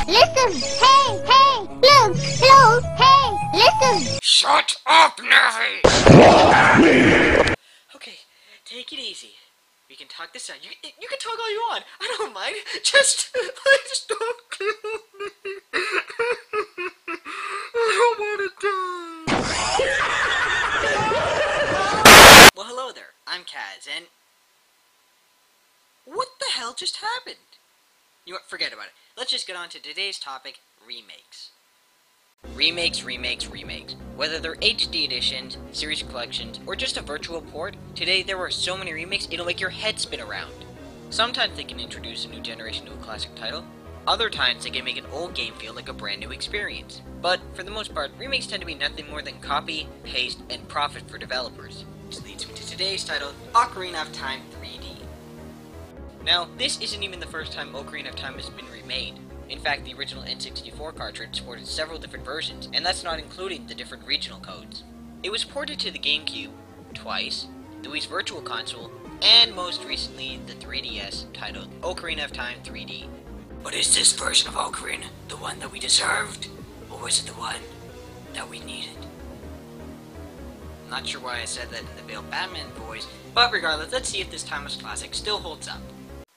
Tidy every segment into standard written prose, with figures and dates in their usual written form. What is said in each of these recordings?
Listen! Hey! Hey! Look! Hello! Hey! Listen! Shut up, Navi! Okay, take it easy. We can talk this out. You can talk all you want. I don't mind. Just please don't kill me. I don't want to die. Well, hello there. I'm Kaz, and what the hell just happened? You know what? Forget about it. Let's just get on to today's topic: remakes. Remakes. Whether they're HD editions, series collections, or just a virtual port, today there are so many remakes it'll make your head spin around. Sometimes they can introduce a new generation to a classic title, other times they can make an old game feel like a brand new experience. But for the most part, remakes tend to be nothing more than copy, paste, and profit for developers. Which leads me to today's title, Ocarina of Time 3D. Now, this isn't even the first time Ocarina of Time has been remade. In fact, the original N64 cartridge supported several different versions, and that's not including the different regional codes. It was ported to the GameCube twice, the Wii's Virtual Console, and most recently the 3DS, titled Ocarina of Time 3D. But is this version of Ocarina the one that we deserved, or was it the one that we needed? I'm not sure why I said that in the Veiled Batman voice, but regardless, let's see if this timeless classic still holds up.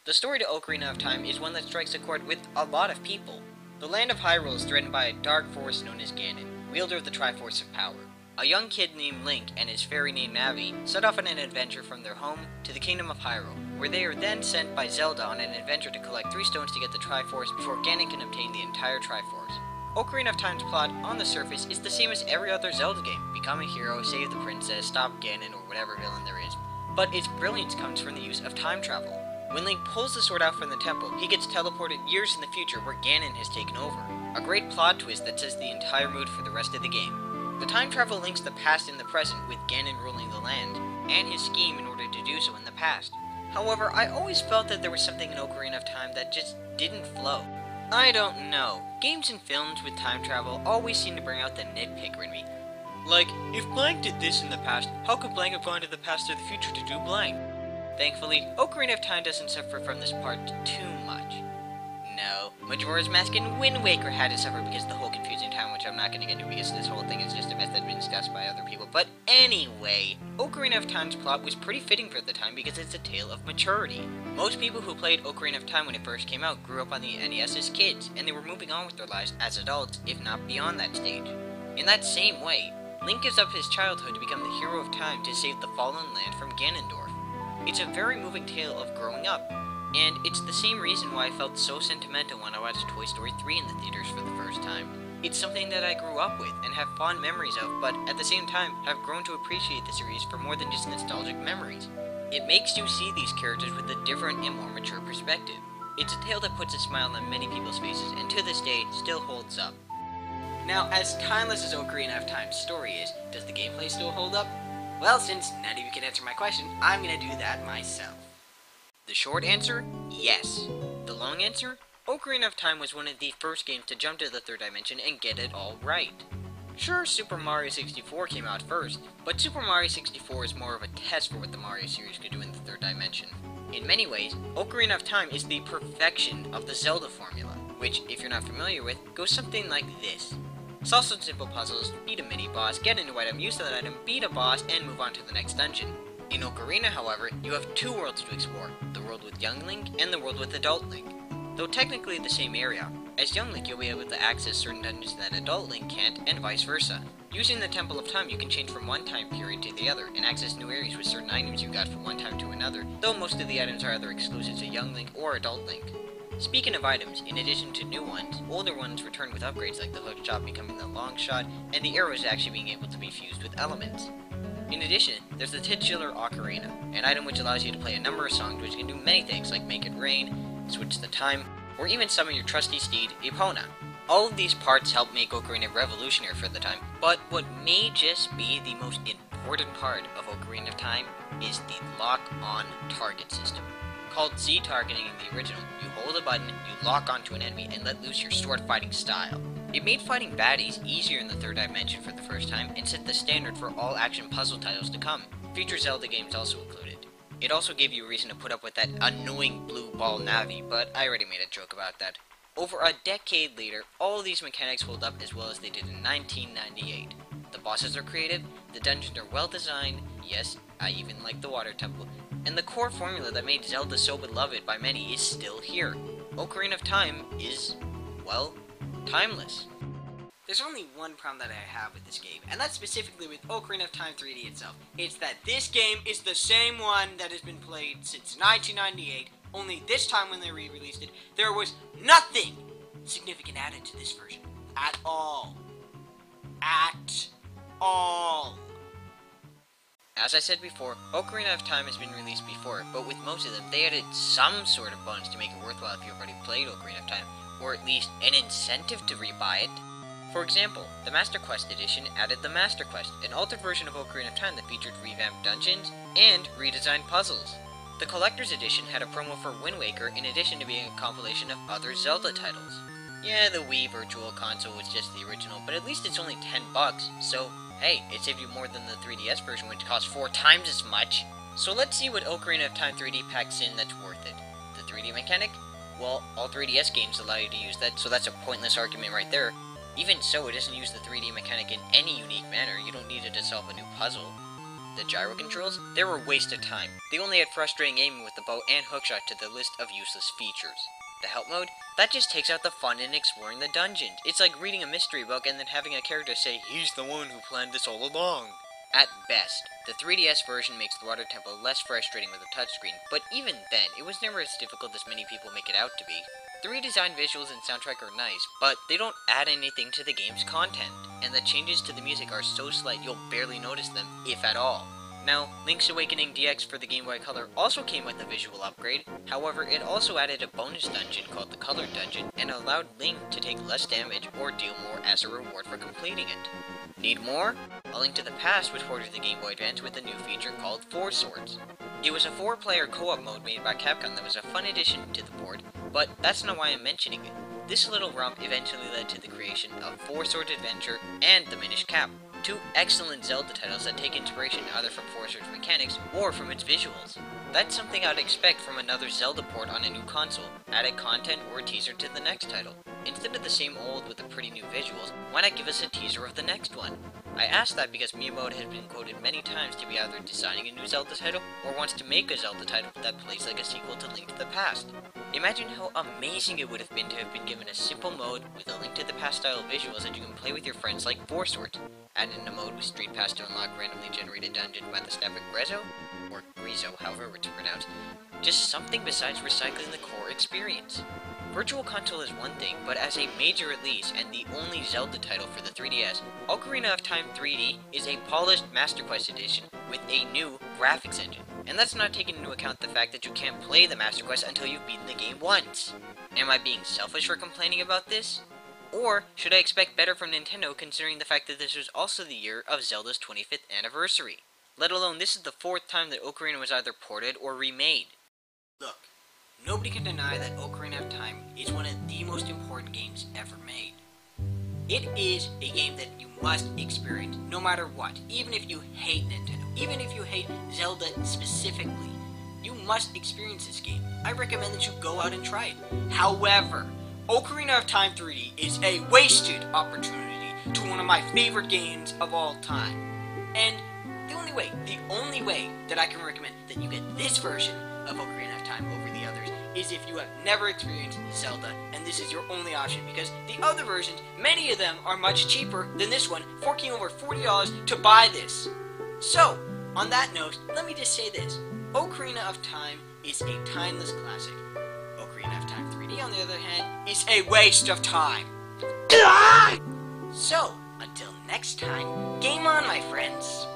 The story to Ocarina of Time is one that strikes a chord with a lot of people. The land of Hyrule is threatened by a dark force known as Ganon, wielder of the Triforce of Power. A young kid named Link and his fairy named Navi set off on an adventure from their home to the Kingdom of Hyrule, where they are then sent by Zelda on an adventure to collect 3 stones to get the Triforce before Ganon can obtain the entire Triforce. Ocarina of Time's plot, on the surface, is the same as every other Zelda game. Become a hero, save the princess, stop Ganon, or whatever villain there is. But its brilliance comes from the use of time travel. When Link pulls the sword out from the temple, he gets teleported years in the future where Ganon has taken over. A great plot twist that sets the entire mood for the rest of the game. The time travel links the past and the present with Ganon ruling the land, and his scheme in order to do so in the past. However, I always felt that there was something in Ocarina of Time that just didn't flow. I don't know. Games and films with time travel always seem to bring out the nitpicker in me. Like, if blank did this in the past, how could blank have gone to the past or the future to do blank? Thankfully, Ocarina of Time doesn't suffer from this part too much. No, Majora's Mask and Wind Waker had to suffer because of the whole confusing time, which I'm not going to get into because this whole thing is just a mess that's been discussed by other people. But anyway, Ocarina of Time's plot was pretty fitting for the time because it's a tale of maturity. Most people who played Ocarina of Time when it first came out grew up on the NES as kids, and they were moving on with their lives as adults, if not beyond that stage. In that same way, Link gives up his childhood to become the hero of time to save the fallen land from Ganondorf. It's a very moving tale of growing up, and it's the same reason why I felt so sentimental when I watched Toy Story 3 in the theaters for the first time. It's something that I grew up with and have fond memories of, but at the same time have grown to appreciate the series for more than just nostalgic memories. It makes you see these characters with a different and more mature perspective. It's a tale that puts a smile on many people's faces, and to this day, still holds up. Now, as timeless as Ocarina of Time's story is, does the gameplay still hold up? Well, since none of you can answer my question, I'm gonna do that myself. The short answer? Yes. The long answer? Ocarina of Time was one of the first games to jump to the third dimension and get it all right. Sure, Super Mario 64 came out first, but Super Mario 64 is more of a test for what the Mario series could do in the third dimension. In many ways, Ocarina of Time is the perfection of the Zelda formula, which, if you're not familiar with, goes something like this. Solve some simple puzzles, beat a mini-boss, get a new item, use that item, beat a boss, and move on to the next dungeon. In Ocarina, however, you have 2 worlds to explore, the world with Young Link and the world with Adult Link. Though technically the same area, as Young Link you'll be able to access certain dungeons that Adult Link can't, and vice versa. Using the Temple of Time, you can change from one time period to the other, and access new areas with certain items you got from one time to another, though most of the items are either exclusive to Young Link or Adult Link. Speaking of items, in addition to new ones, older ones return with upgrades like the hook shot becoming the long shot, and the arrows actually being able to be fused with elements. In addition, there's the titular Ocarina, an item which allows you to play a number of songs which can do many things like make it rain, switch the time, or even summon your trusty steed, Epona. All of these parts help make Ocarina revolutionary for the time, but what may just be the most important part of Ocarina of Time is the lock-on target system. Called Z-targeting in the original, you hold a button, you lock onto an enemy, and let loose your sword fighting style. It made fighting baddies easier in the third dimension for the first time, and set the standard for all action puzzle titles to come, future Zelda games also included. It also gave you a reason to put up with that annoying blue ball Navi, but I already made a joke about that. Over a decade later, all of these mechanics hold up as well as they did in 1998. The bosses are creative, the dungeons are well designed, yes, I even like the water temple, and the core formula that made Zelda so beloved by many is still here. Ocarina of Time is, well, timeless. There's only one problem that I have with this game, and that's specifically with Ocarina of Time 3D itself. It's that this game is the same one that has been played since 1998, only this time when they re-released it, there was nothing significant added to this version. At all. At all. As I said before, Ocarina of Time has been released before, but with most of them, they added some sort of bonus to make it worthwhile if you've already played Ocarina of Time, or at least an incentive to rebuy it. For example, the Master Quest Edition added the Master Quest, an altered version of Ocarina of Time that featured revamped dungeons and redesigned puzzles. The Collector's Edition had a promo for Wind Waker in addition to being a compilation of other Zelda titles. Yeah, the Wii Virtual Console was just the original, but at least it's only $10, so hey, it saved you more than the 3DS version which cost 4 times as much. So let's see what Ocarina of Time 3D packs in that's worth it. The 3D mechanic? Well, all 3DS games allow you to use that, so that's a pointless argument right there. Even so, it doesn't use the 3D mechanic in any unique manner. You don't need it to solve a new puzzle. The gyro controls? They were a waste of time. They only had frustrating aiming with the bow and hookshot to the list of useless features. The help mode? That just takes out the fun in exploring the dungeons. It's like reading a mystery book and then having a character say, "He's the one who planned this all along." At best, the 3DS version makes the water temple less frustrating with a touchscreen, but even then, it was never as difficult as many people make it out to be. The redesigned visuals and soundtrack are nice, but they don't add anything to the game's content, and the changes to the music are so slight you'll barely notice them, if at all. Now, Link's Awakening DX for the Game Boy Color also came with a visual upgrade, however it also added a bonus dungeon called the Colored Dungeon, and allowed Link to take less damage or deal more as a reward for completing it. Need more? A Link to the Past was ported to the Game Boy Advance with a new feature called Four Swords. It was a 4-player co-op mode made by Capcom that was a fun addition to the port, but that's not why I'm mentioning it. This little romp eventually led to the creation of Four Swords Adventure and The Minish Cap, two excellent Zelda titles that take inspiration either from Four Swords mechanics or from its visuals. That's something I'd expect from another Zelda port on a new console, added content or a teaser to the next title. Instead of the same old with the pretty new visuals, why not give us a teaser of the next one? I ask that because Miyamoto has been quoted many times to be either designing a new Zelda title or wants to make a Zelda title that plays like a sequel to Link to the Past. Imagine how amazing it would have been to have been given a simple mode with a Link to the Past style visuals that you can play with your friends like Four Swords, add in a mode with Street Pass to unlock randomly generated dungeons by the staff at Grezzo, or Grizo, however it's pronounced. Just something besides recycling the core experience. Virtual Console is one thing, but as a major release and the only Zelda title for the 3DS, Ocarina of Time 3D is a polished Master Quest edition with a new graphics engine. And that's not taking into account the fact that you can't play the Master Quest until you've beaten the game once. Am I being selfish for complaining about this? Or should I expect better from Nintendo considering the fact that this was also the year of Zelda's 25th anniversary? Let alone this is the 4th time that Ocarina was either ported or remade. Look, nobody can deny that Ocarina of Time is one of the most important games ever made. It is a game that you must experience no matter what, even if you hate Nintendo, even if you hate Zelda specifically. You must experience this game. I recommend that you go out and try it. However, Ocarina of Time 3D is a wasted opportunity to one of my favorite games of all time. And the only way that I can recommend that you get this version of Ocarina of Time over the others is if you have never experienced Zelda and this is your only option, because the other versions, many of them are much cheaper than this one, forking over $40 to buy this. So, on that note, let me just say this. Ocarina of Time is a timeless classic. Ocarina of Time 3D, on the other hand, is a waste of time. So, until next time, game on, my friends.